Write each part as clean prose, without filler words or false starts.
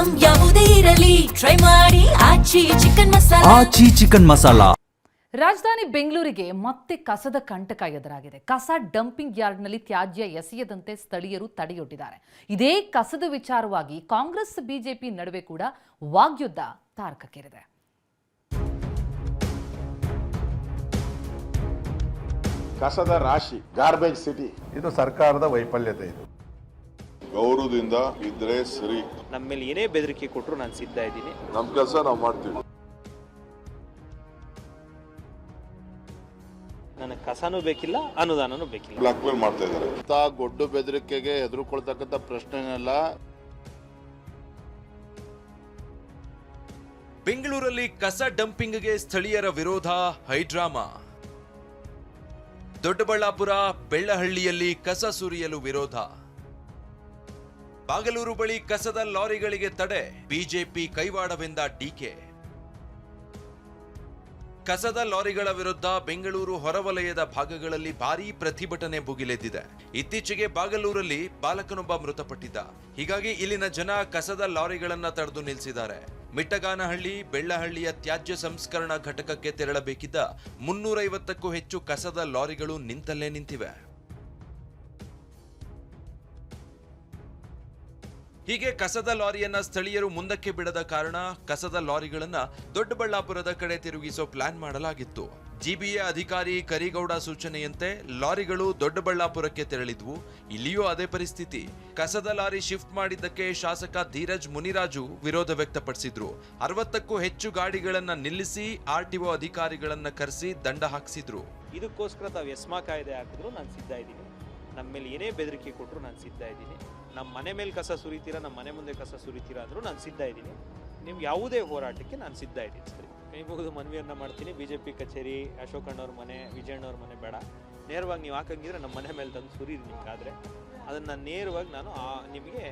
Item ಯಾವುದೇ ಇರಲಿ try ಮಾಡಿ ಆಚಿ ಚಿಕನ್ ಮಸಾಲಾ. ರಾಜಧಾನಿ ಬೆಂಗಳೂರಿಗೆ ಮತ್ತೆ ಕಸದ ಕಂಟಕ ಎದುರಾಗಿದೆ. ಕಸ ಡಂಪಿಂಗ್ ಯಾರ್ಡ್ನಲ್ಲಿ ತ್ಯಾಜ್ಯ ಎಸೆಯದಂತೆ ಸ್ಥಳೀಯರು ತಡೆಯೊಡ್ಡಿದ್ದಾರೆ. ಇದೇ ಕಸದ ವಿಚಾರವಾಗಿ ಕಾಂಗ್ರೆಸ್ ಬಿಜೆಪಿ ನಡುವೆ ಕೂಡ ವಾಗ್ಯುದ್ಧ ತಾರಕಕ್ಕೇರಿದೆ. ಕಸದ ರಾಶಿ, ಗಾರ್ಬೇಜ್ ಸಿಟಿ, ಇದು ಸರ್ಕಾರದ ವೈಫಲ್ಯತೆ. ಇದು ಗೌರವದಿಂದ ಇದ್ರೆ ಸರಿ. ನಮ್ಮ ಮೇಲೆ ಏನೇ ಬೆದರಿಕೆ ಕೊಟ್ಟರು ನಾನು ಸಿದ್ಧ ಇದ್ದೀನಿ. ನಮ್ಮ ಕೆಲಸ ನಾವು ಮಾಡ್ತೀವಿ. ನನಗೆ ಕಸನೂ ಬೇಕಿಲ್ಲ, ಅನುದಾನನೂ ಬೇಕಿಲ್ಲ. ಬ್ಲಾಕ್ ಮೇಲ್ ಮಾಡ್ತಾ ಇದ್ದಾರೆ. ಗೊಡ್ಡು ಬೆದರಿಕೆಗೆ ಹೆದರ್ಕೊಳ್ತಕ್ಕಂಥ ಪ್ರಶ್ನೆನೆಲ್ಲ. ಬೆಂಗಳೂರಲ್ಲಿ ಕಸ ಡಂಪಿಂಗ್ಗೆ ಸ್ಥಳೀಯರ ವಿರೋಧ ಹೈಡ್ರಾಮಾ. ದೊಡ್ಡಬಳ್ಳಾಪುರ ಬೆಳ್ಳಹಳ್ಳಿಯಲ್ಲಿ ಕಸ ಸುರಿಯಲು ವಿರೋಧ. ಬಾಗಲೂರು ಬಳಿ ಕಸದ ಲಾರಿಗಳಿಗೆ ತಡೆ, ಬಿಜೆಪಿ ಕೈವಾಡವೆಂದ ಡಿಕೆ. ಕಸದ ಲಾರಿಗಳ ವಿರುದ್ಧ ಬೆಂಗಳೂರು ಹೊರವಲಯದ ಭಾಗಗಳಲ್ಲಿ ಭಾರೀ ಪ್ರತಿಭಟನೆ ಭುಗಿಲೆದ್ದಿದೆ. ಇತ್ತೀಚೆಗೆ ಬಾಗಲೂರಲ್ಲಿ ಬಾಲಕನೊಬ್ಬ ಮೃತಪಟ್ಟಿದ್ದ. ಹೀಗಾಗಿ ಇಲ್ಲಿನ ಜನ ಕಸದ ಲಾರಿಗಳನ್ನ ತಡೆದು ನಿಲ್ಲಿಸಿದ್ದಾರೆ. ಮಿಟ್ಟಗಾನಹಳ್ಳಿ ಬೆಳ್ಳಹಳ್ಳಿಯ ತ್ಯಾಜ್ಯ ಸಂಸ್ಕರಣಾ ಘಟಕಕ್ಕೆ ತೆರಳಬೇಕಿದ್ದ 350ಕ್ಕೂ ಹೆಚ್ಚು ಕಸದ ಲಾರಿಗಳು ನಿಂತಲ್ಲೇ ನಿಂತಿವೆ. ಹೀಗೆ ಕಸದ ಲಾರಿಯನ್ನ ಸ್ಥಳೀಯರು ಮುಂದಕ್ಕೆ ಬಿಡದ ಕಾರಣ ಕಸದ ಲಾರಿಗಳನ್ನ ದೊಡ್ಡಬಳ್ಳಾಪುರದ ಕಡೆ ತಿರುಗಿಸೋ ಪ್ಲಾನ್ ಮಾಡಲಾಗಿತ್ತು. ಜಿಬಿಎ ಅಧಿಕಾರಿ ಕರಿಗೌಡ ಸೂಚನೆಯಂತೆ ಲಾರಿಗಳು ದೊಡ್ಡಬಳ್ಳಾಪುರಕ್ಕೆ ತೆರಳಿದ್ವು. ಇಲ್ಲಿಯೂ ಅದೇ ಪರಿಸ್ಥಿತಿ. ಕಸದ ಲಾರಿ ಶಿಫ್ಟ್ ಮಾಡಿದ್ದಕ್ಕೆ ಶಾಸಕ ಧೀರಜ್ ಮುನಿರಾಜು ವಿರೋಧ ವ್ಯಕ್ತಪಡಿಸಿದ್ರು. 60ಕ್ಕೂ ಹೆಚ್ಚು ಗಾಡಿಗಳನ್ನ ನಿಲ್ಲಿಸಿ ಆರ್ಟಿಒ ಅಧಿಕಾರಿಗಳನ್ನ ಕರೆಸಿ ದಂಡ ಹಾಕಿಸಿದ್ರು. ಇದಕ್ಕೋಸ್ಕರ ತಾವು ಎಸ್ಮಾ ಕಾಯ್ದೆ ಹಾಕಿದ್ರು ನಾನು ಸಿದ್ಧ ಇದ್ದೀನಿ. ನಮ್ಮ ಮೇಲೆ ಏನೇ ಬೆದರಿಕೆ ಕೊಟ್ಟರು ನಾನು ಸಿದ್ಧ ಇದ್ದೀನಿ. ನಮ್ಮ ಮನೆ ಮೇಲೆ ಕಸ ಸುರಿತೀರಾ, ನಮ್ಮ ಮನೆ ಮುಂದೆ ಕಸ ಸುರಿತೀರಾ ಅಂದರೂ ನಾನು ಸಿದ್ಧ ಇದ್ದೀನಿ. ನಿಮ್ಗೆ ಯಾವುದೇ ಹೋರಾಟಕ್ಕೆ ನಾನು ಸಿದ್ಧ ಇದ್ದೀನಿ. ಸರಿ, ಕೈ ಮುಗಿದು ಮನವಿಯನ್ನು ಮಾಡ್ತೀನಿ. ಬಿಜೆಪಿ ಕಚೇರಿ, ಅಶೋಕ್ ಅಣ್ಣವ್ರ ಮನೆ, ವಿಜಯಣ್ಣವ್ರ ಮನೆ ಬೇಡ. ನೇರವಾಗಿ ನೀವು ಹಾಕಂಗಿದ್ರೆ ನಮ್ಮ ಮನೆ ಮೇಲೆ ತಂದು ಸುರೀರಿ ನಿಮ್ಗಾದರೆ. ಅದನ್ನು ನೇರವಾಗಿ ನಾನು ನಿಮಗೆ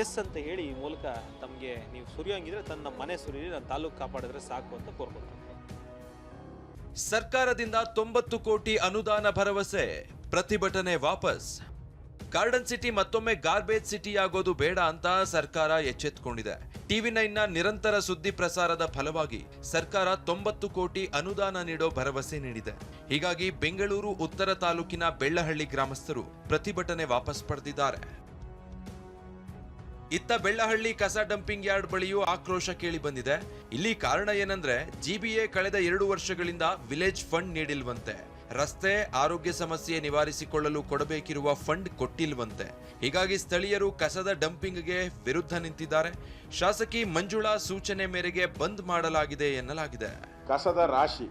ಎಸ್ ಅಂತ ಹೇಳಿ ಈ ಮೂಲಕ ತಮಗೆ ನೀವು ಸುರಿಯೋಂಗಿದ್ರೆ ತಂದು ನಮ್ಮ ಮನೆ ಸುರೀರಿ, ನಾನು ತಾಲೂಕು ಕಾಪಾಡಿದ್ರೆ ಸಾಕು ಅಂತ ಕೋರ್ಕೊಳ್ತೀನಿ. ಸರ್ಕಾರದಿಂದ 90 ಕೋಟಿ ಅನುದಾನ ಭರವಸೆ, ಪ್ರತಿಭಟನೆ ವಾಪಸ್. ಗಾರ್ಡನ್ ಸಿಟಿ ಮತ್ತೊಮ್ಮೆ ಗಾರ್ಬೇಜ್ ಸಿಟಿ ಆಗೋದು ಬೇಡ ಅಂತ ಸರ್ಕಾರ ಎಚ್ಚೆತ್ತುಕೊಂಡಿದೆ. ಟಿವಿ9ನ ನಿರಂತರ ಸುದ್ದಿ ಪ್ರಸಾರದ ಫಲವಾಗಿ ಸರ್ಕಾರ 90 ಕೋಟಿ ಅನುದಾನ ನೀಡೋ ಭರವಸೆ ನೀಡಿದೆ. ಹೀಗಾಗಿ ಬೆಂಗಳೂರು ಉತ್ತರ ತಾಲೂಕಿನ ಬೆಳ್ಳಹಳ್ಳಿ ಗ್ರಾಮಸ್ಥರು ಪ್ರತಿಭಟನೆ ವಾಪಸ್ ಪಡೆದಿದ್ದಾರೆ. ಇತ್ತ ಬೆಳ್ಳಹಳ್ಳಿ ಕಸ ಡಂಪಿಂಗ್ ಯಾರ್ಡ್ ಬಳಿಯೂ ಆಕ್ರೋಶ ಕೇಳಿ ಬಂದಿದೆ. ಇಲ್ಲಿ ಕಾರಣ ಏನಂದ್ರೆ ಜಿಬಿಎ ಕಳೆದ 2 ವರ್ಷಗಳಿಂದ ವಿಲೇಜ್ ಫಂಡ್ ನೀಡಿಲ್ವಂತೆ. ರಸ್ತೆ, ಆರೋಗ್ಯ ಸಮಸ್ಯೆ ನಿವಾರಿಸಿಕೊಳ್ಳಲು ಕೊಡಬೇಕಿರುವ ಫಂಡ್ ಕೊಟ್ಟಿಲ್ವಂತೆ. ಹೀಗಾಗಿ ಸ್ಥಳೀಯರು ಕಸದ ಡಂಪಿಂಗ್ಗೆ ವಿರುದ್ಧ ನಿಂತಿದ್ದಾರೆ. ಶಾಸಕಿ ಮಂಜುಳಾ ಸೂಚನೆ ಮೇರೆಗೆ ಬಂದ್ ಮಾಡಲಾಗಿದೆ ಎನ್ನಲಾಗಿದೆ. ಕಸದ ರಾಶಿ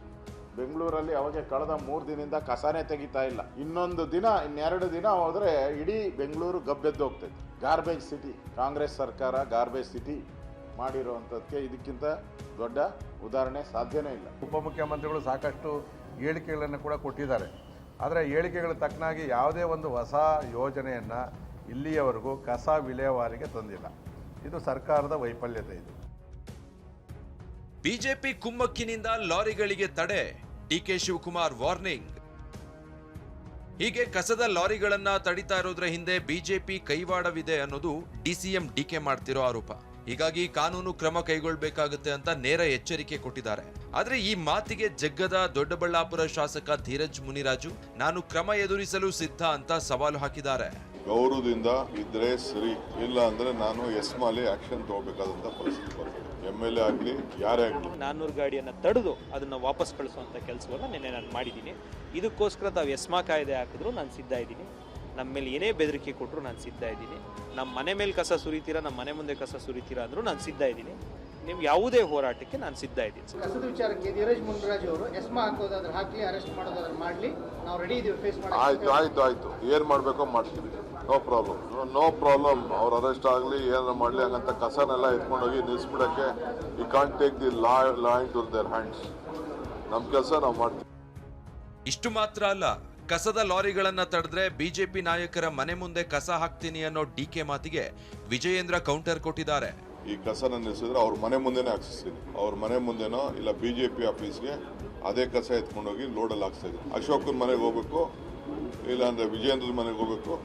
ಬೆಂಗಳೂರಲ್ಲಿ ಅವಾಗ ಕಳೆದ 3 ದಿನದಿಂದ ಕಸನೇ ತೆಗಿತಾ ಇಲ್ಲ. ಇನ್ನೆರಡು ದಿನ ಹೋದ್ರೆ ಇಡೀ ಬೆಂಗಳೂರು ಗಬ್ಬೆದ್ದು ಹೋಗ್ತೈತೆ. ಗಾರ್ಬೇಜ್ ಸಿಟಿ, ಕಾಂಗ್ರೆಸ್ ಸರ್ಕಾರ ಗಾರ್ಬೇಜ್ ಸಿಟಿ ಮಾಡಿರುವಂಥದ್ದಕ್ಕೆ ಇದಕ್ಕಿಂತ ದೊಡ್ಡ ಉದಾಹರಣೆ ಸಾಧ್ಯನೇ ಇಲ್ಲ. ಉಪಮುಖ್ಯಮಂತ್ರಿಗಳು ಸಾಕಷ್ಟು ಹೇಳಿಕೆಗಳನ್ನು ಕೂಡ ಕೊಟ್ಟಿದ್ದಾರೆ. ಆದರೆ ಹೇಳಿಕೆಗಳ ತಕ್ಕನಾಗಿ ಯಾವುದೇ ಒಂದು ಹೊಸ ಯೋಜನೆಯನ್ನು ಇಲ್ಲಿಯವರೆಗೂ ಕಸ ವಿಲೇವಾರಿಗೆ ತಂದಿಲ್ಲ. ಇದು ಸರ್ಕಾರದ ವೈಫಲ್ಯತೆ. ಇದು ಬಿಜೆಪಿ ಕುಮ್ಮಕ್ಕಿನಿಂದ ಲಾರಿಗಳಿಗೆ ತಡೆ, ಡಿಕೆ ಶಿವಕುಮಾರ್ ವಾರ್ನಿಂಗ್. ಹೀಗೆ ಕಸದ ಲಾರಿಗಳನ್ನ ತಡಿತಾ ಇರೋದ್ರ ಹಿಂದೆ ಬಿಜೆಪಿ ಕೈವಾಡವಿದೆ ಅನ್ನೋದು ಡಿಸಿಎಂ ಡಿಕೆ ಮಾಡ್ತಿರೋ ಆರೋಪ. ಹೀಗಾಗಿ ಕಾನೂನು ಕ್ರಮ ಕೈಗೊಳ್ಳಬೇಕಾಗುತ್ತೆ ಅಂತ ನೇರ ಎಚ್ಚರಿಕೆ ಕೊಟ್ಟಿದ್ದಾರೆ. ಆದ್ರೆ ಈ ಮಾತಿಗೆ ಜಗ್ಗದ ದೊಡ್ಡಬಳ್ಳಾಪುರ ಶಾಸಕ ಧೀರಜ್ ಮುನಿರಾಜು ನಾನು ಕ್ರಮ ಎದುರಿಸಲು ಸಿದ್ಧ ಅಂತ ಸವಾಲು ಹಾಕಿದ್ದಾರೆ. ಗೌರವದಿಂದ ಇದ್ರೆ ಸರಿ, ಇಲ್ಲ ಅಂದ್ರೆ ನಾನು ಎಸ್ಮಾಲಿ ಆಕ್ಷನ್ ತಗೋಬೇಕಾದಂತ ಪರಿಸ್ಥಿತಿ ಬರ್ತದೆ. MLA ಆಗಲಿ ಯಾರೇ ಆಗಲಿ 400 ಗಾಡಿಯನ್ನು ತಡೆದು ಅದನ್ನ ವಾಪಸ್ ಕಳಿಸುವಂತ ಕೆಲಸವನ್ನು ನಿನ್ನೆ ನಾನು ಮಾಡಿದ್ದೀನಿ. ಇದಕ್ಕೋಸ್ಕರ ತಾವು ಎಸ್ಮಾ ಕಾಯ್ದೆ ಹಾಕಿದ್ರು ನಾನು ಸಿದ್ಧ ಇದ್ದೀನಿ. ನಮ್ಮ ಮೇಲೆ ಏನೇ ಬೆದರಿಕೆ ಕೊಟ್ಟರು ನಾನು ಸಿದ್ಧ ಇದ್ದೀನಿ. ನಮ್ಮ ಮನೆ ಮೇಲೆ ಕಸ ಸುರಿತೀರಾ, ನಮ್ಮ ಮನೆ ಮುಂದೆ ಕಸ ಸುರಿತೀರಾ ಅಂದರೂ ನಾನು ಸಿದ್ಧ ಇದ್ದೀನಿ. ನಿಮ್ಗೆ ಯಾವುದೇ ಹೋರಾಟಕ್ಕೆ ನಾನು ಸಿದ್ಧ ಇದ್ದೀನಿ. ಕಸದ ವಿಚಾರಕ್ಕೆ ಧೀರಜ್ ಮುನಿರಾಜ್ ಅವರು ಎಸ್ಮಾ ಹಾಕೋದಾದ್ರೆ ಹಾಕಿ, ಅರೆಸ್ಟ್ ಮಾಡೋದಾದ್ರೆ ಮಾಡಲಿ, ನಾವು ರೆಡಿ ಇದೀವಿ ಫೇಸ್ ಮಾಡಿ. ಆಯ್ತು ಏನ್ ಮಾಡ್ಬೇಕೋ ಮಾಡ್ತೀವಿ. No problem. ಅವ್ರು ಅರೆಸ್ಟ್ ಆಗಲಿ ಏನಾರ ಮಾಡಲಿ, ಹಂಗಂತ ಕಸನೆಲ್ಲ ಎತ್ಕೊಂಡೋಗಿ ನಿಲ್ಲಿಸ್ಬಿಡಕ್ಕೆ you can't take the law into their hands. ನಮ್ಮ ಕೆಲಸ ನಾವು ಮಾಡ್ತೀವಿ. ಇಷ್ಟು ಮಾತ್ರ ಅಲ್ಲ, ಕಸದ ಲಾರಿಗಳನ್ನ ತಡೆದ್ರೆ ಬಿಜೆಪಿ ನಾಯಕರ ಮನೆ ಮುಂದೆ ಕಸ ಹಾಕ್ತೀನಿ ಅನ್ನೋ ಡಿಕೆ ಮಾತಿಗೆ ವಿಜಯೇಂದ್ರ ಕೌಂಟರ್ ಕೊಟ್ಟಿದ್ದಾರೆ. ಈ ಕಸನ ನಿಲ್ಲಿಸಿದ್ರೆ ಅವ್ರ ಮನೆ ಮುಂದೆನೇ ಹಾಕ್ಸಿಸ್ತೀನಿ. ಅವ್ರ ಮನೆ ಮುಂದೆನೋ ಇಲ್ಲ ಬಿಜೆಪಿ ಆಫೀಸ್ಗೆ ಅದೇ ಕಸ ಎತ್ಕೊಂಡೋಗಿ ಲೋಡಲ್ಲಿ ಹಾಕ್ಸ್ತಾ ಇದ್ದೀನಿ. ಅಶೋಕನ ಮನೆಗೆ ಹೋಗ್ಬೇಕು, ಇಲ್ಲ ಅಂದ್ರೆ ವಿಜಯೇಂದ್ರ ಮನೆಗೆ ಹೋಗ್ಬೇಕು,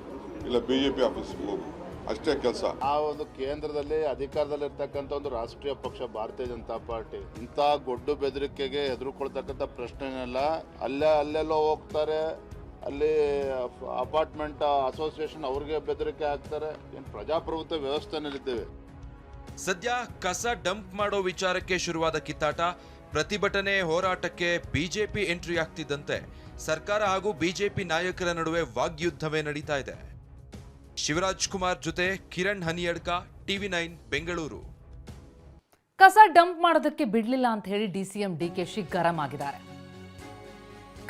ಇಲ್ಲ ಬಿಜೆಪಿ ಆಫೀಸ್ಗೆ ಹೋಗ್ಬೇಕು. ಅಷ್ಟೇ ಕೆಲಸ. ಆ ಒಂದು ಕೇಂದ್ರದಲ್ಲಿ ಅಧಿಕಾರದಲ್ಲಿ ಇರ್ತಕ್ಕಂಥ ಒಂದು ರಾಷ್ಟ್ರೀಯ ಪಕ್ಷ ಭಾರತೀಯ ಜನತಾ ಪಾರ್ಟಿ ಇಂಥ ಗೊಡ್ಡು ಬೆದರಿಕೆಗೆ ಹೆದರ್ಕೊಳ್ತಕ್ಕಂಥ ಪ್ರಶ್ನೆನೆಲ್ಲ ಅಲ್ಲೆಲ್ಲೋ ಹೋಗ್ತಾರೆ, ಅಲ್ಲಿ ಅಪಾರ್ಟ್ಮೆಂಟ್ ಅಸೋಸಿಯೇಷನ್ ಅವ್ರಿಗೆ ಬೆದರಿಕೆ ಹಾಕ್ತಾರೆ. ಏನು ಪ್ರಜಾಪ್ರಭುತ್ವ ವ್ಯವಸ್ಥೆನಲ್ಲಿದ್ದೇವೆ. ಸದ್ಯ ಕಸ ಡಂಪ್ ಮಾಡೋ ವಿಚಾರಕ್ಕೆ ಶುರುವಾದ ಕಿತ್ತಾಟ, ಪ್ರತಿಭಟನೆ ಹೋರಾಟಕ್ಕೆ ಬಿಜೆಪಿ ಎಂಟ್ರಿ ಆಗ್ತಿದ್ದಂತೆ ಸರ್ಕಾರ ಹಾಗೂ ಬಿಜೆಪಿ ನಾಯಕರ ನಡುವೆ ವಾಗ್ಯುದ್ಧವೇ ನಡೀತಾ ಇದೆ. ಶಿವರಾಜ್ ಕುಮಾರ್ ಜೊತೆ ಕಿರಣ್ ಹನಿಯಡ್ಕ, TV9 ಬೆಂಗಳೂರು. ಕಸ ಡಂಪ್ ಮಾಡೋದಕ್ಕೆ ಬಿಡ್ಲಿಲ್ಲ ಅಂತ ಹೇಳಿ ಡಿಸಿಎಂ ಡಿಕೆಶಿ ಗರಂ ಆಗಿದ್ದಾರೆ.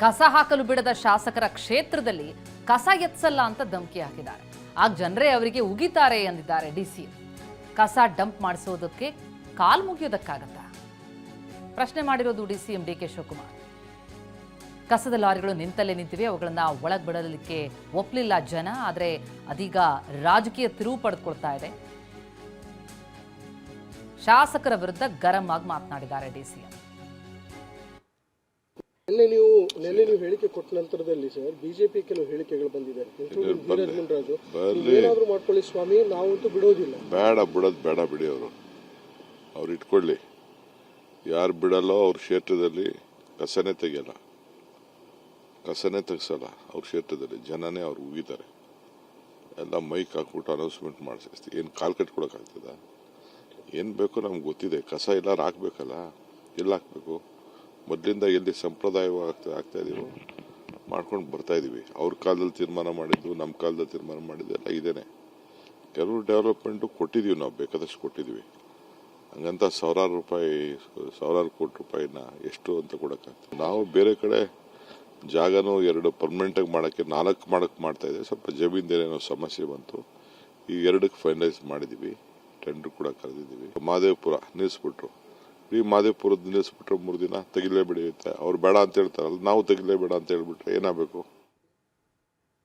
ಕಸ ಹಾಕಲು ಬಿಡದ ಶಾಸಕರ ಕ್ಷೇತ್ರದಲ್ಲಿ ಕಸ ಎತ್ಸಲ್ಲ ಅಂತ ಧಮಕಿ ಹಾಕಿದ್ದಾರೆ. ಆಗ ಜನರೇ ಅವರಿಗೆ ಉಗಿತಾರೆ ಎಂದಿದ್ದಾರೆ ಡಿಸಿಎಂ. ಕಸ ಡಂಪ್ ಮಾಡಿಸೋದಕ್ಕೆ ಕಾಲ್ ಮುಗಿಯೋದಕ್ಕಾಗತ್ತಾ? ಪ್ರಶ್ನೆ ಮಾಡಿರೋದು ಡಿಸಿಎಂ ಡಿಕೆ ಶಿವಕುಮಾರ್. ಕಸದ ಲಾರಿಗಳು ನಿಂತಲ್ಲೇ ನಿಂತಿವೆ, ಅವುಗಳನ್ನ ಒಳಗೆ ಬಿಡಲಿಕ್ಕೆ ಒಪ್ಪಲಿಲ್ಲ ಜನ. ಆದರೆ ಅದೀಗ ರಾಜಕೀಯ ತಿರುವು ಪಡೆದುಕೊಳ್ತಾ ಇದೆ. ಶಾಸಕರ ವಿರುದ್ಧ ಗರಂ ಆಗಿ ಮಾತನಾಡಿದ್ದಾರೆ ಡಿಸಿಎಂ. ನೆನ್ನೆ ನೀವು ಹೇಳಿಕೆ ಕೊಟ್ಟ ನಂತರದಲ್ಲಿ ಸರ್ ಬಿಜೆಪಿ ಕೆಲವು ಹೇಳಿಕೆಗಳು ಬಂದಿದೆ. ಧೀರಜ್ ಮುನ್ರಾಜು ಏನಾದ್ರೂ ಮಾಡ್ಕೊಳ್ಳಿ ಸ್ವಾಮಿ, ನಾವಂತೂ ಬಿಡೋದಿಲ್ಲ. ಬಿಡೋದು ಬೇಡ, ಬಿಡಿ. ಅವ್ರು ಇಟ್ಕೊಳ್ಳಿ. ಯಾರು ಬಿಡಲ್ಲೋ ಅವ್ರ ಕ್ಷೇತ್ರದಲ್ಲಿ ಕಸನೇ ತೆಗಿಯಲ್ಲ, ಕಸನೇ ತೆಗ್ಸಲ್ಲ. ಅವ್ರ ಕ್ಷೇತ್ರದಲ್ಲಿ ಜನನೇ ಅವ್ರು ಉಗಿತಾರೆ. ಎಲ್ಲ ಮೈಕ್ ಹಾಕ್ಬಿಟ್ಟು ಅನೌನ್ಸ್ಮೆಂಟ್ ಮಾಡಿಸ್ತೀವಿ. ಏನು ಕಾಲ್ ಕಟ್ಕೊಳಕ್ಕಾಗ್ತದ? ಏನು ಬೇಕೋ ನಮ್ಗೆ ಗೊತ್ತಿದೆ. ಕಸ ಎಲ್ಲಾರು ಹಾಕ್ಬೇಕಲ್ಲ, ಎಲ್ಲಿ ಹಾಕ್ಬೇಕು? ಮೊದಲಿಂದ ಎಲ್ಲಿ ಸಂಪ್ರದಾಯವಾಗಿ ಆಗ್ತಾ ಇದೀವೋ ಮಾಡ್ಕೊಂಡು ಬರ್ತಾ ಇದೀವಿ. ಅವ್ರ ಕಾಲದಲ್ಲಿ ತೀರ್ಮಾನ ಮಾಡಿದ್ದು, ನಮ್ಮ ಕಾಲದಲ್ಲಿ ತೀರ್ಮಾನ ಮಾಡಿದ್ದು ಎಲ್ಲ ಇದೇನೆ. ಕೆಲವು ಡೆವಲಪ್ಮೆಂಟು ಕೊಟ್ಟಿದ್ದೀವಿ, ನಾವು ಬೇಕಾದಷ್ಟು ಕೊಟ್ಟಿದ್ದೀವಿ. ಹಂಗಂತ ಸಾವಿರಾರು ಕೋಟಿ ರೂಪಾಯಿನ ಎಷ್ಟು ಅಂತ ಕೊಡೋಕ್ಕಾಗ್ತದೆ? ನಾವು ಬೇರೆ ಕಡೆ ಜಾಗನೂ 2 ಪರ್ಮನೆಂಟಾಗಿ ಮಾಡೋಕ್ಕೆ 4 ಮಾಡೋಕ್ಕೆ ಮಾಡ್ತಾ ಇದ್ದೀವಿ. ಸ್ವಲ್ಪ ಜಮೀನ್ದೇನೇನೋ ಸಮಸ್ಯೆ ಬಂತು, ಈ 2ಕ್ಕೆ ಫೈನಲೈಸ್ ಮಾಡಿದ್ದೀವಿ. ಟೆಂಡರ್ ಕೂಡ ಕರೆದಿದ್ದೀವಿ. ಮಹದೇವಪುರ ನಿಲ್ಲಿಸ್ಬಿಟ್ರು. ಈ ಮಹದೇವಪುರದ ನಿಲ್ಲಿಸ್ಬಿಟ್ರೆ 3 ದಿನ ತೆಗಿಲೇಬೇಡಿ ಅಂತ ಅವ್ರು ಬೇಡ ಅಂತ ಹೇಳ್ತಾರಲ್ಲ, ನಾವು ತೆಗಿಲೇಬೇಡ ಅಂತ ಹೇಳ್ಬಿಟ್ರೆ ಏನಾಗಬೇಕು?